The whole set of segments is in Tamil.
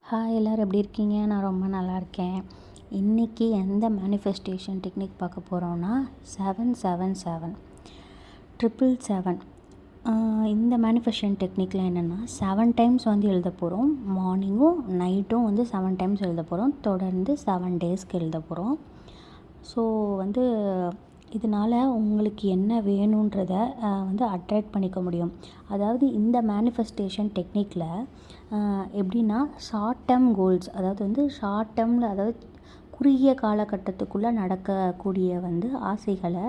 ஹாய் எல்லோரும் எப்படி இருக்கீங்க? நான் ரொம்ப நல்லா இருக்கேன். இன்றைக்கி எந்த மேனிஃபெஸ்டேஷன் டெக்னிக் பார்க்க போகிறோன்னா 777 777. இந்த மேனிஃபெஸ்டேஷன் டெக்னிக்கில் என்னென்னா 7 டைம்ஸ் வந்து எழுத போகிறோம். மார்னிங்கும் நைட்டும் வந்து 7 டைம்ஸ் எழுத போகிறோம். தொடர்ந்து 7 டேஸ்க்கு எழுத போகிறோம். ஸோ வந்து இதனால் உங்களுக்கு என்ன வேணுன்றத வந்து அட்ராக்ட் பண்ணிக்க முடியும். அதாவது இந்த மேனிஃபெஸ்டேஷன் டெக்னிக்கில் எப்படின்னா ஷார்ட் டேர்ம் கோல்ஸ், அதாவது வந்து ஷார்ட் டேர்மில், அதாவது குறுகிய காலகட்டத்துக்குள்ளே நடக்கக்கூடிய வந்து ஆசைகளை,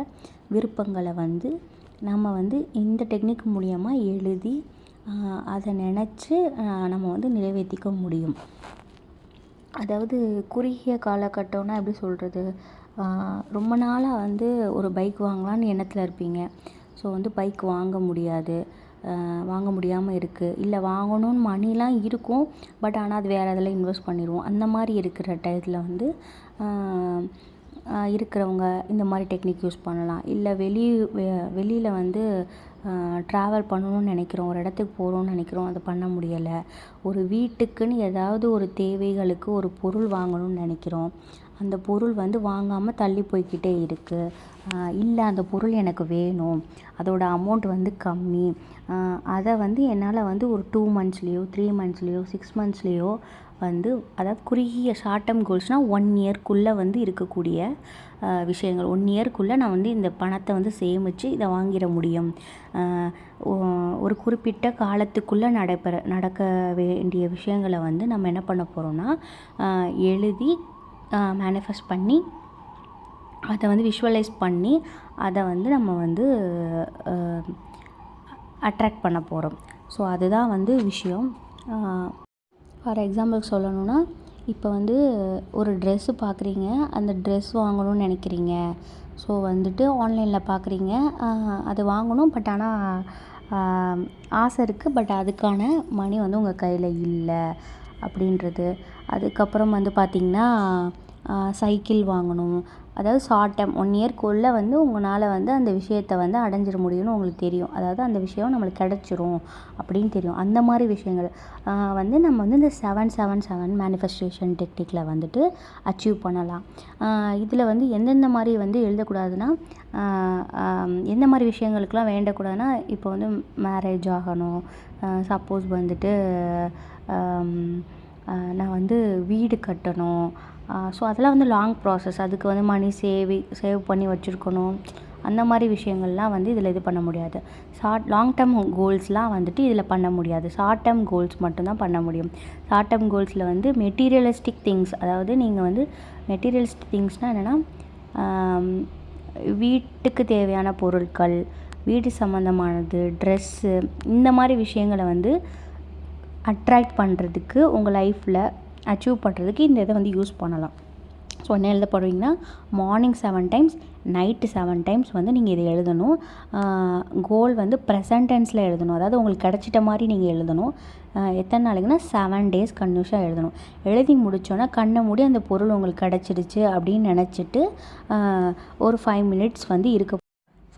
விருப்பங்களை வந்து நம்ம வந்து இந்த டெக்னிக் மூலிமா எழுதி அதை நினச்சி நம்ம வந்து நிறைவேற்றிக்க முடியும். அதாவது குறுகிய காலகட்டம்னா எப்படி சொல்கிறது, ரொம்ப நாளாக வந்து ஒரு பைக் வாங்கலான்னு எண்ணத்தில் இருப்பீங்க. ஸோ வந்து பைக் வாங்க முடியாமல் இருக்குது. இல்லை வாங்கணும்னு மணிலாம் இருக்கும், பட் ஆனால் அது வேறு எதில் இன்வெஸ்ட் பண்ணிடுவோம். அந்த மாதிரி இருக்கிற டயத்தில் வந்து இருக்கிறவங்க இந்த மாதிரி டெக்னிக் யூஸ் பண்ணலாம். இல்லை வெளியில் வந்து ட்ராவல் பண்ணணும்னு நினைக்கிறோம், ஒரு இடத்துக்கு போகிறோம்னு நினைக்கிறோம், அது பண்ண முடியலை. ஒரு வீட்டுக்குன்னு ஏதாவது ஒரு தேவைகளுக்கு ஒரு பொருள் வாங்கணும்னு நினைக்கிறோம், அந்த பொருள் வந்து வாங்காமல் தள்ளி போய்க்கிட்டே இருக்குது. இல்லை அந்த பொருள் எனக்கு வேணும், அதோடய அமௌண்ட் வந்து கம்மி, அதை வந்து என்னால் வந்து ஒரு 2 மந்த்ஸ்லேயோ 3 மந்த்ஸ்லேயோ 6 மந்த்ஸ்லேயோ வந்து, அதாவது குறுகிய ஷார்ட் டேர்ம் கோல்ஸ்னால் 1 இயர்க்குள்ளே வந்து இருக்கக்கூடிய விஷயங்கள். 1 இயர்க்குள்ளே நான் வந்து இந்த பணத்தை வந்து சேமித்து இதை வாங்கிட முடியும். ஒரு குறிப்பிட்ட காலத்துக்குள்ளே நடக்க வேண்டிய விஷயங்களை வந்து நம்ம என்ன பண்ண போகிறோன்னா எழுதி மேனிஃபெஸ்ட் பண்ணி, அதை வந்து விஷுவலைஸ் பண்ணி, அதை வந்து நம்ம வந்து அட்ராக்ட் பண்ண போகிறோம். ஸோ அதுதான் வந்து விஷயம். ஃபார் எக்ஸாம்பிளுக்கு சொல்லணுன்னா, இப்போ வந்து ஒரு ட்ரெஸ்ஸு பார்க்குறீங்க, அந்த ட்ரெஸ் வாங்கணும்னு நினைக்கிறீங்க. ஸோ வந்துட்டு ஆன்லைனில் பார்க்குறீங்க, அது வாங்கணும், பட் ஆனால் ஆசை இருக்குது, பட் அதுக்கான மணி வந்து உங்கள் கையில் இல்லை அப்படின்றது. அதுக்கப்புறம் வந்து பார்த்திங்கன்னா சைக்கிள் வாங்கணும். அதாவது ஷார்ட் டேர்ம் 1 இயர்க்குள்ளே வந்து உங்களால் வந்து அந்த விஷயத்தை வந்து அடைஞ்சிட முடியும்னு உங்களுக்கு தெரியும். அதாவது அந்த விஷயம் நம்மளுக்கு கிடச்சிரும் அப்படின்னு தெரியும். அந்த மாதிரி விஷயங்கள் வந்து நம்ம வந்து இந்த 777 மேனிஃபெஸ்டேஷன் டெக்னிக்கில் வந்துட்டு அச்சீவ் பண்ணலாம். இதில் வந்து எந்தெந்த மாதிரி வந்து எழுதக்கூடாதுன்னா, எந்த மாதிரி விஷயங்களுக்கெலாம் வேண்டக்கூடாதுன்னா, இப்போ வந்து மேரேஜ் ஆகணும், சப்போஸ் வந்துட்டு நான் வந்து வீடு கட்டணும். ஸோ அதெல்லாம் வந்து லாங் ப்ராசஸ். அதுக்கு வந்து மணி சேவ் பண்ணி வச்சுருக்கணும். அந்த மாதிரி விஷயங்கள்லாம் வந்து இதில் இது பண்ண முடியாது. லாங் டேர்ம் கோல்ஸ்லாம் வந்துட்டு இதில் பண்ண முடியாது. ஷார்ட் டேர்ம் கோல்ஸ் மட்டும்தான் பண்ண முடியும். ஷார்ட் டேர்ம் கோல்ஸில் வந்து மெட்டீரியலிஸ்டிக் திங்ஸ், அதாவது நீங்கள் வந்து மெட்டீரியலிஸ்டிக் திங்ஸ்னால் என்னென்னா வீட்டுக்கு தேவையான பொருட்கள், வீடு சம்மந்தமானது, ட்ரெஸ்ஸு, இந்த மாதிரி விஷயங்களை வந்து அட்ராக்ட் பண்ணுறதுக்கு, உங்கள் லைஃப்பில் அச்சீவ் பண்ணுறதுக்கு இந்த இதை வந்து யூஸ் பண்ணலாம். ஸோ என்ன எழுத போடுவீங்கன்னா, மார்னிங் 7 டைம்ஸ், நைட்டு 7 டைம்ஸ் வந்து நீங்கள் இதை எழுதணும். கோல் வந்து ப்ரெசன்ட் டென்ஸில் எழுதணும். அதாவது உங்களுக்கு கிடச்சிட்ட மாதிரி நீங்கள் எழுதணும். எத்தனை நாளைக்குன்னா 7 டேஸ் கன்டினியூஸாக எழுதணும். எழுதி முடித்தோன்னா கண்ணை மூடி அந்த பொருள் உங்களுக்கு கிடச்சிடுச்சு அப்படின்னு நினச்சிட்டு ஒரு 5 மினிட்ஸ் வந்து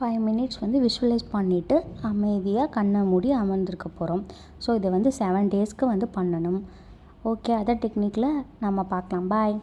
5 மினிட்ஸ் வந்து விஷுவலைஸ் பண்ணிவிட்டு அமைதியாக கண்ணை மூடி அமர்ந்திருக்க போகிறோம். ஸோ இதை வந்து 7 டேஸ்க்கு வந்து பண்ணணும். ஓகே, அதர் டெக்னிக்கில் நம்ம பார்க்கலாம். பாய்.